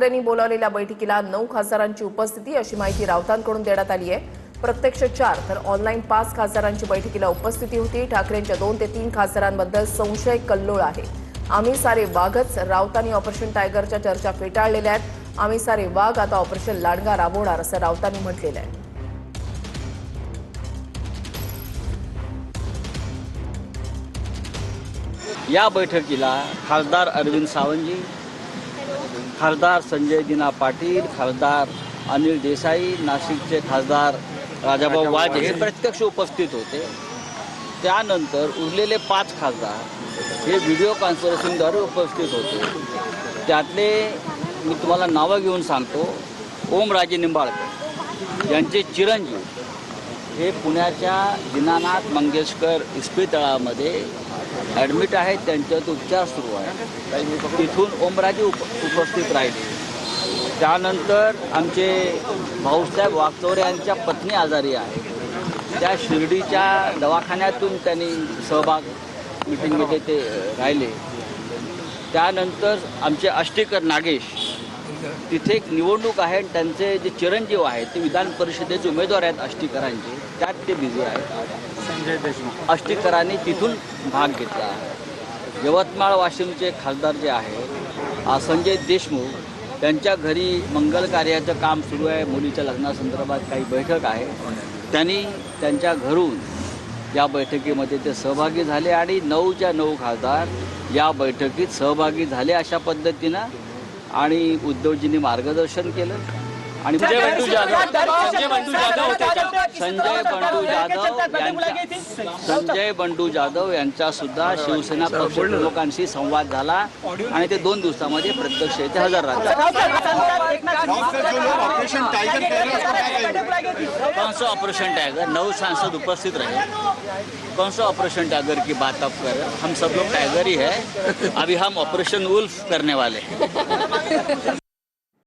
त्यांनी बोलावलेल्या बैठकीला 9 खासदारांची उपस्थिती अशी माहिती राऊतांकडून देण्यात आली आहे। प्रत्यक्ष 4 तर ऑनलाईन 5 खासदारांची बैठकीला उपस्थिती होती। ठाकरेंच्या 2 ते 3 खासदारांबद्दल संशय कल्लोळ आहे। आम्ही सारे वाघच राऊतांनी ऑपरेशन टायगरच्या चर्चा फेटाळलेल्या आहेत। आम्ही सारे वाघ आता ऑपरेशन लांडगा राबवणार असं राऊतांनी म्हटलेलं आहे। या बैठकीला खासदार अरविंद सावंतजी, खासदार संजय दिना पाटील, खासदार अनिल देसाई, नाशिकचे खासदार राजाभाऊ वाजे हे प्रत्यक्ष उपस्थित होते। त्यानंतर उरलेले 5 खासदार हे व्हिडिओ कॉन्फरन्सिंगद्वारे उपस्थित होते। त्यातले मी तुम्हाला नावं घेऊन सांगतो। ओमराजे निंबाळकर यांचे चिरंजीव हे पुण्याच्या दीनानाथ मंगेशकर इस्पितळामध्ये ॲडमिट आहेत, त्यांच्यात उपचार सुरू आहे। तिथून ओमराजे उपस्थित राहिले। त्यानंतर आमचे भाऊसाहेब वागचौरे यांच्या पत्नी आजारी आहे, त्या शिर्डीच्या दवाखान्यातून त्यांनी सहभाग मीटिंगमध्ये ते राहिले। त्यानंतर आमचे आष्टीकर नागेश, तिथे एक निवडणूक आहे, त्यांचे जे चिरंजीव आहेत ते विधान परिषदेचे उमेदवार आहेत आष्टीकरांचे, त्यात ते बिझी आहेत। संजय देशमुख आष्टीकरांनी तिथून भाग घेतला। यवतमाळ वाशिमचे खासदार जे आहे संजय देशमुख, त्यांच्या घरी मंगल कार्याचं काम सुरू आहे, मुलीच्या लग्नासंदर्भात काही बैठक आहे, त्यांनी त्यांच्या घरून या बैठकीमध्ये ते सहभागी झाले आणि 9च्या 9 खासदार या बैठकीत सहभागी झाले अशा पद्धतीनं। आणि उद्धवजींनी मार्गदर्शन केलं आणि संजय बंडू जाधव यांचा सुद्धा शिवसेना पक्षप्रमुखांशी संवाद झाला आणि ते 2 दिवसामध्ये प्रत्यक्ष इथे हजर राहतात। कौन सा ऑपरेशन टाइगर? 9 सांसद उपस्थित रहे। कौन सा ऑपरेशन टाइगर की बात आप कर रहे हैं? हम सब लोग टाइगर ही है। अभी हम ऑपरेशन वुल्फ करने वाले हैं।